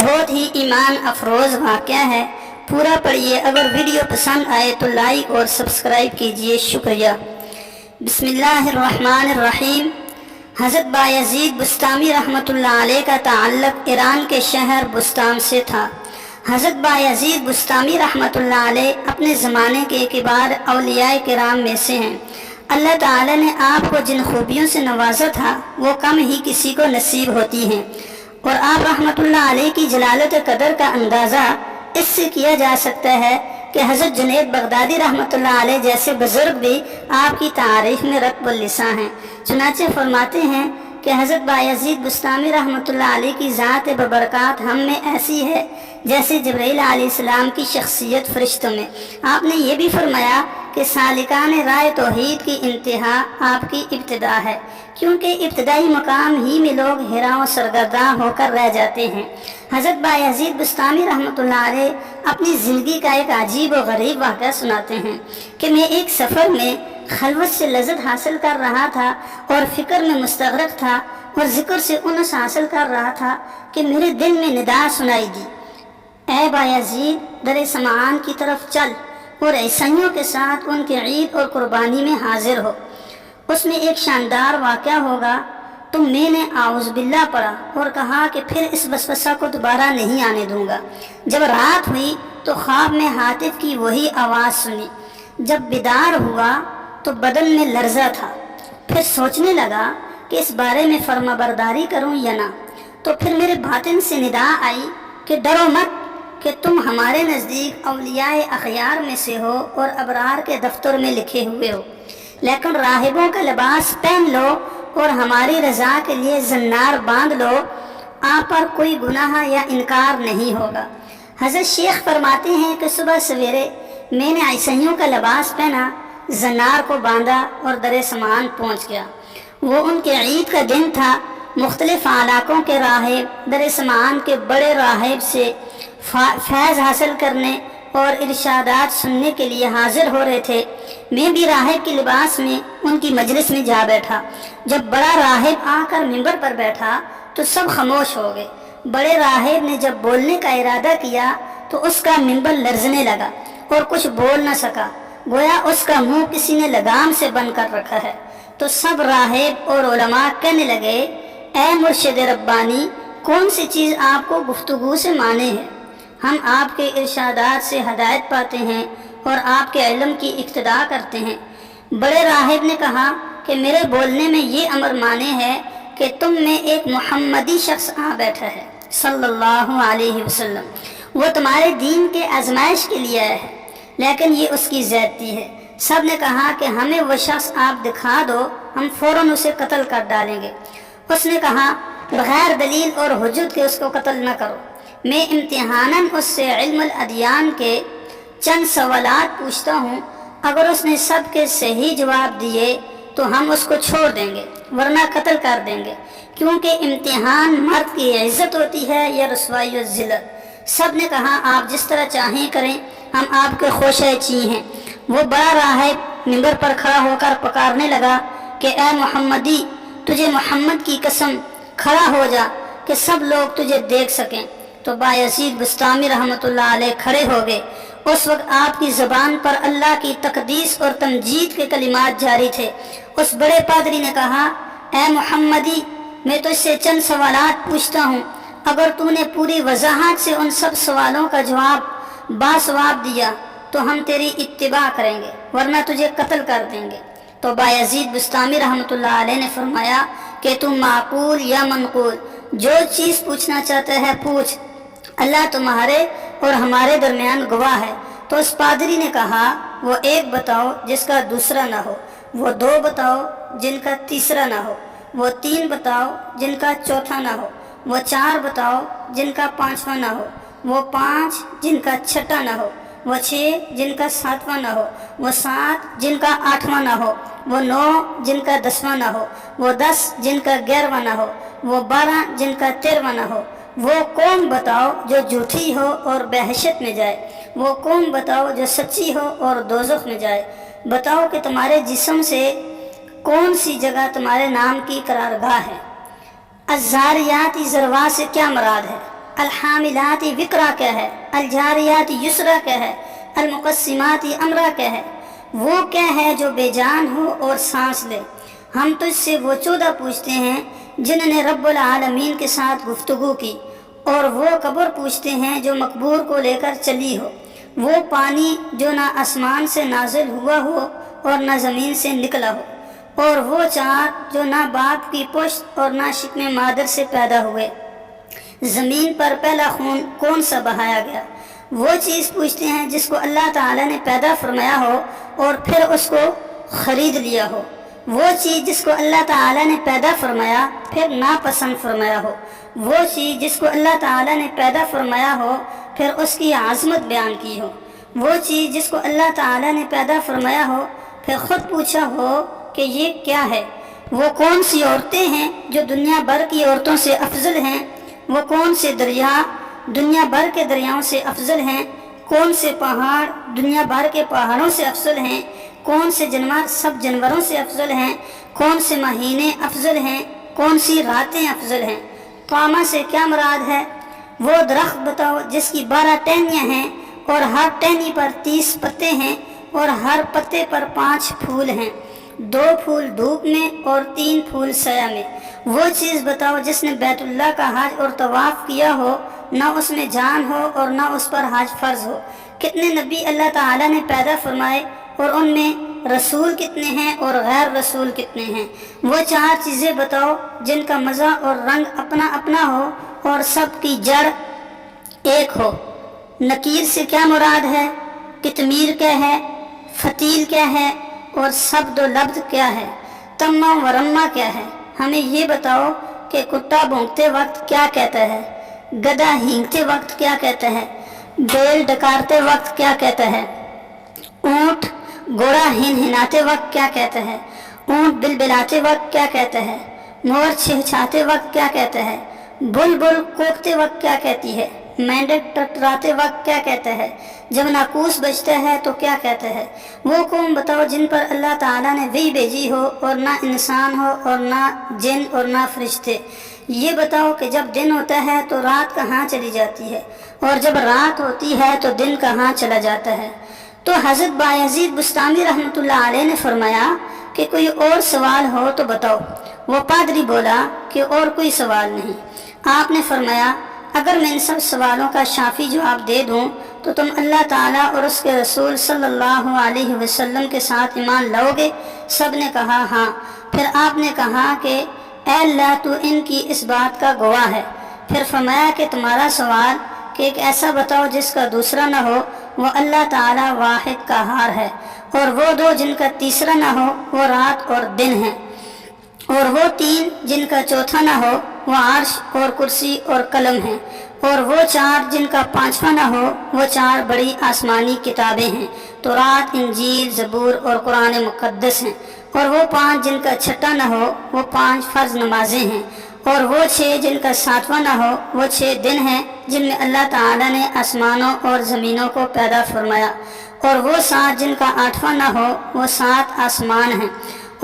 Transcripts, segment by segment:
بہت ہی ایمان افروز واقعہ ہے، پورا پڑھیے۔ اگر ویڈیو پسند آئے تو لائک اور سبسکرائب کیجیے، شکریہ۔ بسم اللہ الرحمن الرحیم۔ حضرت بایزید بسطامی رحمۃ اللہ علیہ کا تعلق ایران کے شہر بسطام سے تھا۔ حضرت بایزید بسطامی رحمۃ اللہ علیہ اپنے زمانے کے کبار اولیاء کرام میں سے ہیں۔ اللہ تعالی نے آپ کو جن خوبیوں سے نوازا تھا وہ کم ہی کسی کو نصیب ہوتی ہیں، اور آپ رحمۃ اللہ علیہ کی جلالت قدر کا اندازہ اس سے کیا جا سکتا ہے کہ حضرت جنید بغدادی رحمۃ اللہ علیہ جیسے بزرگ بھی آپ کی تعریف میں رطب اللسان ہیں۔ چنانچہ فرماتے ہیں کہ حضرت بایزید بسطامی رحمۃ اللہ علیہ کی ذات ببرکات ہم میں ایسی ہے جیسے جبرائیل علیہ السلام کی شخصیت فرشتوں میں۔ آپ نے یہ بھی فرمایا کہ سالکان راہ توحید کی انتہا آپ کی ابتدا ہے، کیونکہ ابتدائی مقام ہی میں لوگ حیران و سرگرداں ہو کر رہ جاتے ہیں۔ حضرت بایزید بسطامی رحمۃ اللہ علیہ اپنی زندگی کا ایک عجیب و غریب واقعہ سناتے ہیں کہ میں ایک سفر میں خلوت سے لذت حاصل کر رہا تھا اور فکر میں مستغرق تھا اور ذکر سے انس حاصل کر رہا تھا کہ میرے دل میں ندا سنائی دی، اے بایزید در سمعان کی طرف چل اور عیسائیوں کے ساتھ ان کی عید اور قربانی میں حاضر ہو، اس میں ایک شاندار واقعہ ہوگا۔ تو میں نے اعوذ باللہ پڑھا اور کہا کہ پھر اس وسوسہ کو دوبارہ نہیں آنے دوں گا۔ جب رات ہوئی تو خواب میں ہاتف کی وہی آواز سنی۔ جب بیدار ہوا تو بدن میں لرزہ تھا، پھر سوچنے لگا کہ اس بارے میں فرما برداری کروں یا نہ۔ تو پھر میرے باطن سے ندا آئی کہ ڈرو مت، کہ تم ہمارے نزدیک اولیاء اخیار میں سے ہو اور ابرار کے دفتر میں لکھے ہوئے ہو، لیکن راہبوں کا لباس پہن لو اور ہماری رضا کے لیے زنار باندھ لو، آپ پر کوئی گناہ یا انکار نہیں ہوگا۔ حضرت شیخ فرماتے ہیں کہ صبح سویرے میں نے عیسائیوں کا لباس پہنا، زنار کو باندھا اور در سمان پہنچ گیا۔ وہ ان کے عید کا دن تھا۔ مختلف علاقوں کے راہب در سمان کے بڑے راہب سے فیض حاصل کرنے اور ارشادات سننے کے لیے حاضر ہو رہے تھے۔ میں بھی راہب کے لباس میں ان کی مجلس میں جا بیٹھا۔ جب بڑا راہب آ کر منبر پر بیٹھا تو سب خاموش ہو گئے۔ بڑے راہب نے جب بولنے کا ارادہ کیا تو اس کا منبر لرزنے لگا اور کچھ بول نہ سکا، گویا اس کا منہ کسی نے لگام سے بند کر رکھا ہے۔ تو سب راہب اور علماء کہنے لگے، اے مرشد ربانی، کون سی چیز آپ کو گفتگو سے مانے ہے؟ ہم آپ کے ارشادات سے ہدایت پاتے ہیں اور آپ کے علم کی اقتداء کرتے ہیں۔ بڑے راہب نے کہا کہ میرے بولنے میں یہ امر مانے ہے کہ تم میں ایک محمدی شخص آ بیٹھا ہے صلی اللہ علیہ وسلم، وہ تمہارے دین کے آزمائش کے لیے آیا ہے، لیکن یہ اس کی زیادتی ہے۔ سب نے کہا کہ ہمیں وہ شخص آپ دکھا دو، ہم فوراً اسے قتل کر ڈالیں گے۔ اس نے کہا، بغیر دلیل اور حجت کے اس کو قتل نہ کرو، میں امتحاناً اس سے علم الادیان کے چند سوالات پوچھتا ہوں، اگر اس نے سب کے صحیح جواب دیے تو ہم اس کو چھوڑ دیں گے، ورنہ قتل کر دیں گے، کیونکہ امتحان مرد کی عزت ہوتی ہے یا رسوائی و ذلت۔ سب نے کہا، آپ جس طرح چاہیں کریں، ہم آپ کے خوشہ چی ہیں۔ وہ بڑا راہب منبر پر کھڑا ہو کر پکارنے لگا کہ اے محمدی، تجھے محمد کی قسم کھڑا ہو جا کہ سب لوگ تجھے دیکھ سکیں۔ تو بایزید بسطامی رحمۃ اللہ علیہ کھڑے ہو گئے۔ اس وقت آپ کی زبان پر اللہ کی تقدیس اور تمجید کے کلمات جاری تھے۔ اس بڑے پادری نے کہا، اے محمدی، میں تجھ سے چند سوالات پوچھتا ہوں، اگر تو نے پوری وضاحت سے ان سب سوالوں کا جواب باثواب دیا تو ہم تیری اتباع کریں گے، ورنہ تجھے قتل کر دیں گے۔ تو بایزید بسطامی رحمۃ اللہ علیہ نے فرمایا کہ تم معقول یا منقول جو چیز پوچھنا چاہتا ہے پوچھ، اللہ تمہارے اور ہمارے درمیان گواہ ہے۔ تو اس پادری نے کہا، وہ ایک بتاؤ جس کا دوسرا نہ ہو، وہ دو بتاؤ جن کا تیسرا نہ ہو، وہ تین بتاؤ جن کا چوتھا نہ ہو، وہ چار بتاؤ جن کا پانچواں نہ ہو، وہ پانچ جن کا چھٹا نہ ہو، وہ چھ جن کا ساتواں نہ ہو، وہ سات جن کا آٹھواں نہ ہو، وہ نو جن کا دسواں نہ ہو، وہ 10 جن کا 11واں نہ ہو، وہ 12 جن کا 13واں نہ ہو۔ وہ قوم بتاؤ جو جھوٹی ہو اور بحشت میں جائے، وہ قوم بتاؤ جو سچی ہو اور دوزخ میں جائے۔ بتاؤ کہ تمہارے جسم سے کون سی جگہ تمہارے نام کی قرارگاہ ہے؟ الزاریات ذروا سے کیا مراد ہے؟ الحاملات وقرا کیا ہے؟ الجاریات یسرا کیا ہے؟ المقسمات امرا کیا ہے؟ وہ کیا ہے جو بے جان ہو اور سانس لے؟ ہم تجھ سے وہ 14 پوچھتے ہیں جنہوں نے رب العالمین کے ساتھ گفتگو کی، اور وہ قبر پوچھتے ہیں جو مقبور کو لے کر چلی ہو، وہ پانی جو نہ آسمان سے نازل ہوا ہو اور نہ زمین سے نکلا ہو، اور وہ چاند جو نہ باپ کی پشت اور نہ شکم مادر سے پیدا ہوئے۔ زمین پر پہلا خون کون سا بہایا گیا؟ وہ چیز پوچھتے ہیں جس کو اللہ تعالیٰ نے پیدا فرمایا ہو اور پھر اس کو خرید لیا ہو، وہ چیز جس کو اللہ تعالیٰ نے پیدا فرمایا پھر ناپسند فرمایا ہو، وہ چیز جس کو اللہ تعالیٰ نے پیدا فرمایا ہو پھر اس کی عظمت بیان کی ہو، وہ چیز جس کو اللہ تعالیٰ نے پیدا فرمایا ہو پھر خود پوچھا ہو کہ یہ کیا ہے۔ وہ کون سی عورتیں ہیں جو دنیا بھر کی عورتوں سے افضل ہیں؟ وہ کون سے دریا دنیا بھر کے دریاؤں سے افضل ہیں؟ کون سے پہاڑ دنیا بھر کے پہاڑوں سے افضل ہیں؟ کون سے جانور سب جانوروں سے افضل ہیں؟ کون سے مہینے افضل ہیں؟ کون سی راتیں افضل ہیں؟ قامہ سے کیا مراد ہے؟ وہ درخت بتاؤ جس کی 12 ٹہنیاں ہیں اور ہر ٹہنی پر 30 پتے ہیں اور ہر پتے پر 5 پھول ہیں، 2 پھول دھوپ میں اور 3 پھول سایہ میں۔ وہ چیز بتاؤ جس نے بیت اللہ کا حج اور طواف کیا ہو، نہ اس میں جان ہو اور نہ اس پر حج فرض ہو۔ کتنے نبی اللہ تعالیٰ نے پیدا فرمائے اور ان میں رسول کتنے ہیں اور غیر رسول کتنے ہیں؟ وہ 4 چیزیں بتاؤ جن کا مزہ اور رنگ اپنا اپنا ہو اور سب کی جڑ ایک ہو۔ نکیر سے کیا مراد ہے؟ قطمیر کیا ہے؟ فتیل کیا ہے؟ اور سبد و لبد کیا ہے؟ تمہ و رمہ کیا ہے؟ ہمیں یہ بتاؤ کہ کتا بھونکتے وقت کیا کہتا ہے؟ گدھا ہینگتے وقت کیا کہتا ہے؟ بیل ڈکارتے وقت کیا کہتا ہے؟ اونٹ گھوڑا ہنہناتے وقت کیا کہتا ہے؟ اونٹ بلبلاتے وقت کیا کہتا ہے؟ مور چھچھاتے وقت کیا کہتا ہے؟ بلبل کوکتے وقت کیا کہتی ہے؟ مینڈک ٹٹراتے وقت کیا کہتا ہے؟ جب ناقوس بجتا ہے تو کیا کہتا ہے؟ وہ قوم بتاؤ جن پر اللہ تعالیٰ نے وحی بھیجی ہو اور نہ انسان ہو اور نہ جن اور نہ فرشتے۔ یہ بتاؤ کہ جب دن ہوتا ہے تو رات کہاں چلی جاتی ہے اور جب رات ہوتی ہے تو دن کہاں چلا جاتا ہے؟ تو حضرت بایزید بستامی رحمۃ اللہ علیہ نے فرمایا کہ کوئی اور سوال ہو تو بتاؤ۔ وہ پادری بولا کہ اور کوئی سوال نہیں۔ آپ نے فرمایا اگر میں ان سب سوالوں کا شافی جواب دے دوں تو تم اللہ تعالیٰ اور اس کے رسول صلی اللہ علیہ وسلم کے ساتھ ایمان لاؤ گے؟ سب نے کہا ہاں۔ پھر آپ نے کہا کہ اے اللہ تو ان کی اس بات کا گواہ ہے۔ پھر فرمایا کہ تمہارا سوال کہ ایک ایسا بتاؤ جس کا دوسرا نہ ہو، وہ اللہ تعالیٰ واحد قہار ہے، اور وہ 2 جن کا تیسرا نہ ہو وہ رات اور دن ہے، اور وہ 3 جن کا چوتھا نہ ہو وہ عرش اور کرسی اور قلم ہیں، اور وہ 4 جن کا 5واں نہ ہو وہ 4 بڑی آسمانی کتابیں ہیں، تورات، انجیل، زبور اور قرآن مقدس ہیں، اور وہ 5 جن کا 6واں نہ ہو وہ 5 فرض نمازیں ہیں، اور وہ 6 جن کا 7واں نہ ہو وہ 6 دن ہیں جن میں اللہ تعالیٰ نے آسمانوں اور زمینوں کو پیدا فرمایا، اور وہ 7 جن کا 8واں نہ ہو وہ 7 آسمان ہیں،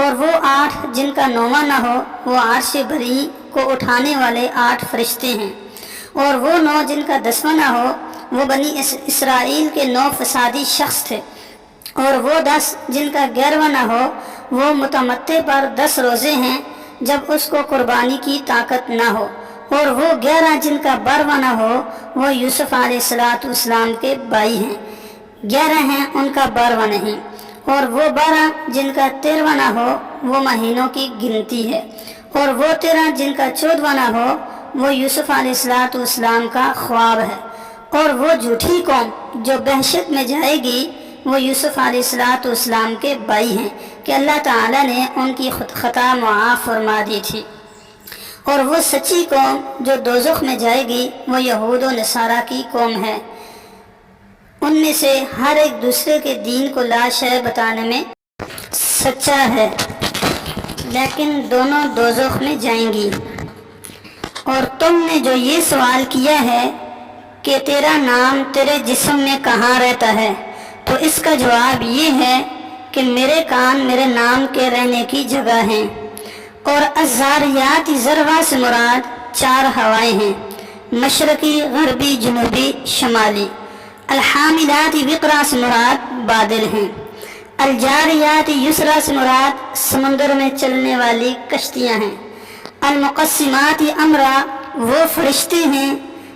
اور وہ 8 جن کا 9واں نہ ہو وہ عرش بری کو اٹھانے والے 8 فرشتے ہیں، اور وہ 9 جن کا 10واں نہ ہو وہ بنی اسرائیل کے 9 فسادی شخص تھے، اور وہ 10 جن کا 11واں نہ ہو وہ متمتع پر 10 روزے ہیں جب اس کو قربانی کی طاقت نہ ہو، اور وہ 11 جن کا 12واں نہ ہو وہ یوسف علیہ السلام کے بھائی ہیں، 11 ہیں ان کا 12واں نہیں، اور وہ 12 جن کا 13واں نہ ہو وہ مہینوں کی گنتی ہے، اور وہ 13 جن کا 14واں نہ ہو وہ یوسف علیہ السلام کا خواب ہے، اور وہ جھوٹی قوم جو بحشت میں جائے گی وہ یوسف علیہ السلام کے بھائی ہیں کہ اللہ تعالیٰ نے ان کی خطا معاف فرما دی تھی، اور وہ سچی قوم جو دوزخ میں جائے گی وہ یہود و نصارہ کی قوم ہے، ان میں سے ہر ایک دوسرے کے دین کو لا شے بتانے میں سچا ہے، لیکن دونوں دوزخ میں جائیں گی۔ اور تم نے جو یہ سوال کیا ہے کہ تیرا نام تیرے جسم میں کہاں رہتا ہے، تو اس کا جواب یہ ہے کہ میرے کان میرے نام کے رہنے کی جگہ ہیں، اور الزاریات ذروا سے مراد 4 ہوائیں ہیں، مشرقی، غربی، جنوبی، شمالی۔ الحاملات وقرا سے مراد بادل ہیں۔ الجاریات یسرا سے مراد سمندر میں چلنے والی کشتیاں ہیں۔ المقسمات امرا وہ فرشتے ہیں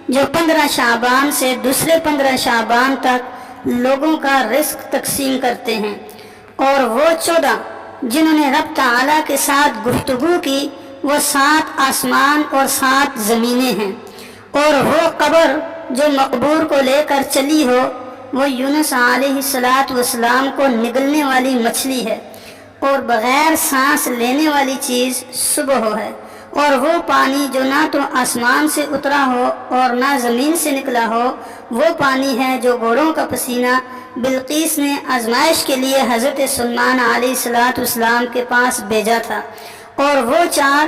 جو 15 شعبان سے دوسرے 15 شعبان تک لوگوں کا رزق تقسیم کرتے ہیں۔ اور وہ 14 جنہوں نے رب تعالیٰ کے ساتھ گفتگو کی، وہ 7 آسمان اور 7 زمینیں ہیں۔ اور وہ قبر جو مقبور کو لے کر چلی ہو، وہ یونس علیہ السلام کو نگلنے والی مچھلی ہے۔ اور بغیر سانس لینے والی چیز صبح ہے۔ اور وہ پانی جو نہ تو آسمان سے اترا ہو اور نہ زمین سے نکلا ہو، وہ پانی ہے جو گھوڑوں کا پسینہ بلقیس نے آزمائش کے لیے حضرت سلیمان علیہ السلام کے پاس بھیجا تھا۔ اور وہ 4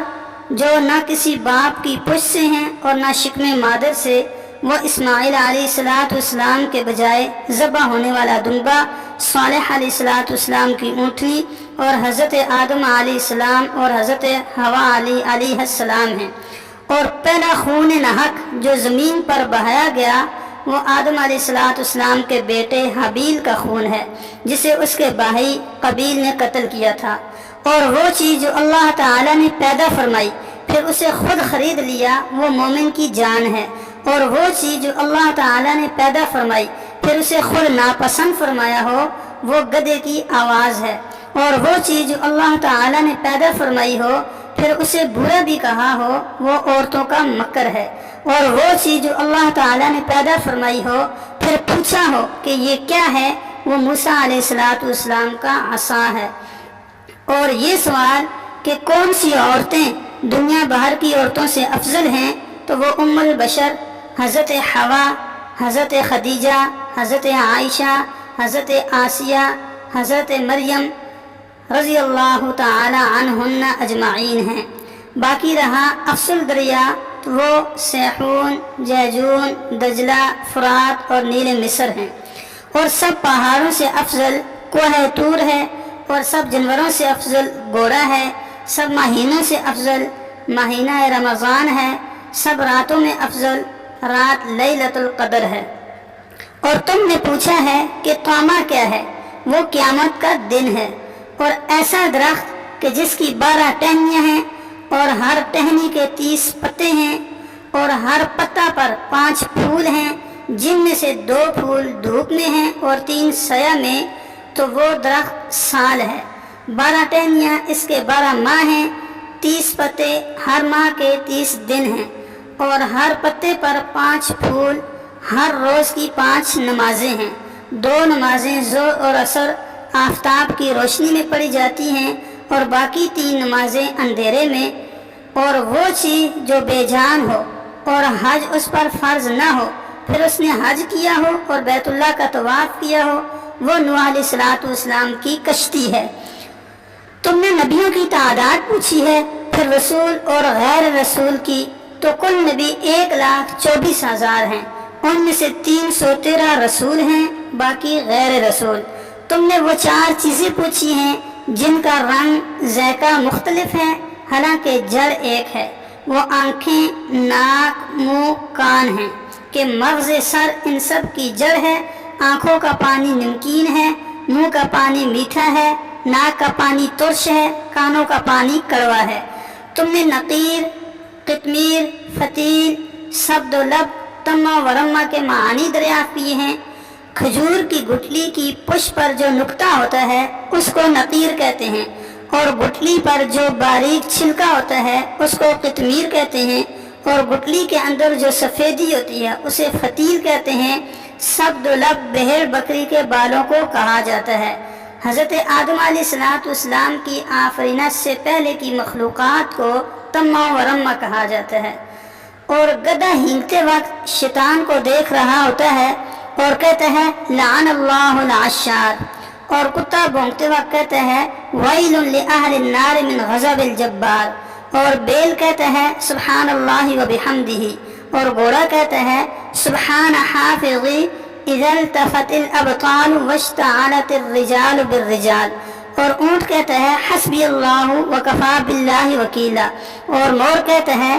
جو نہ کسی باپ کی پشت سے ہیں اور نہ شکم مادر سے، وہ اسماعیل علیہ السلام کے بجائے ذبح ہونے والا دمبا، صالح علیہ السلام کی اونٹنی، اور حضرت آدم علیہ السلام اور حضرت حوا علیہ السلام ہیں۔ اور پہلا خون نحق جو زمین پر بہایا گیا، وہ آدم علیہ السلام کے بیٹے حابیل کا خون ہے، جسے اس کے بھائی قابیل نے قتل کیا تھا۔ اور وہ چیز جو اللہ تعالیٰ نے پیدا فرمائی پھر اسے خود خرید لیا، وہ مومن کی جان ہے۔ اور وہ چیز جو اللہ تعالیٰ نے پیدا فرمائی پھر اسے خود ناپسند فرمایا ہو، وہ گدھے کی آواز ہے۔ اور وہ چیز جو اللہ تعالیٰ نے پیدا فرمائی ہو پھر اسے برا بھی کہا ہو، وہ عورتوں کا مکر ہے۔ اور وہ چیز جو اللہ تعالیٰ نے پیدا فرمائی ہو پھر پوچھا ہو کہ یہ کیا ہے، وہ موسیٰ علیہ السلام کا عصا ہے۔ اور یہ سوال کہ کون سی عورتیں دنیا بھر کی عورتوں سے افضل ہیں، تو وہ ام البشر حضرت حوا، حضرت خدیجہ، حضرت عائشہ، حضرت آسیہ، حضرت مریم رضی اللہ تعالی عنہن اجمعین ہیں۔ باقی رہا افضل دریا، تو وہ سیحون، جیجون، دجلہ، فرات اور نیل مصر ہیں۔ اور سب پہاڑوں سے افضل کوہ طور ہے، اور سب جانوروں سے افضل گھوڑا ہے۔ سب مہینوں سے افضل مہینہ رمضان ہے۔ سب راتوں میں افضل رات لیلۃ القدر ہے۔ اور تم نے پوچھا ہے کہ طامہ کیا ہے؟ وہ قیامت کا دن ہے، اور ایسا درخت کہ جس کی 12 ٹہنیاں ہیں، اور ہر ٹہنی کے 30 پتے ہیں، اور ہر پتا پر 5 پھول ہیں، جن میں سے 2 پھول دھوپ میں ہیں اور 3 سایہ میں، تو وہ درخت سال ہے۔ 12 ٹہنیاں، اس کے 12 ماہ ہیں، 30 پتے، ہر ماہ کے 30 دن ہیں، اور ہر پتے پر 5 پھول، ہر روز کی 5 نمازیں ہیں۔ 2 نمازیں ظہر اور عصر آفتاب کی روشنی میں پڑھی جاتی ہیں، اور باقی 3 نمازیں اندھیرے میں۔ اور وہ چیز جو بے جان ہو اور حج اس پر فرض نہ ہو، پھر اس نے حج کیا ہو اور بیت اللہ کا طواف کیا ہو، وہ نوح علیہ السلام کی کشتی ہے۔ تم نے نبیوں کی تعداد پوچھی ہے، پھر رسول اور غیر رسول کی، تو کل نبی 1,24,000 ہیں۔ ان میں سے 313 رسول ہیں، باقی غیر رسول۔ تم نے وہ 4 چیزیں پوچھی ہیں جن کا رنگ، ذائقہ مختلف ہے، حالانکہ جڑ ایک ہے۔ وہ آنکھیں، ناک، منہ، کان ہیں کہ مغز سر ان سب کی جڑ ہے۔ آنکھوں کا پانی نمکین ہے، منہ کا پانی میٹھا ہے، ناک کا پانی ترش ہے، کانوں کا پانی کڑوا ہے۔ تم نے نقیر، قطمیر، فتیل، سبد و لب، تمہ و رمہ کے معانی دریافت کیے ہیں۔ کھجور کی گٹلی کی پشت پر جو نقطہ ہوتا ہے اس کو نقیر کہتے ہیں، اور گٹلی پر جو باریک چھلکا ہوتا ہے اس کو قطمیر کہتے ہیں، اور گٹلی کے اندر جو سفیدی ہوتی ہے اسے فتیل کہتے ہیں۔ سبد و لب بھیڑ بکری کے بالوں کو کہا جاتا ہے۔ حضرت آدم علیہ السلام کی آفرینت سے پہلے کی مخلوقات کو تمہ و رمہ کہا جاتا ہے۔ اور گدھا ہینگتے وقت شیطان کو دیکھ رہا ہوتا ہے اور کہتا ہے لعن اللہ العشار، اور کتا بھونکتے وقت کہتا ہے ویل لأہل النار من غضب الجبار، اور بیل کہتا ہے سبحان اللہ وبحمدہ، اور گھوڑا کہتا ہے سبحان حافظی اذا التفت الابطال واشتعلت الرجال بالرجال، اور اونٹ کہتا ہے حسبی اللہ وکفا باللہ وکیلا، اور مور کہتا ہے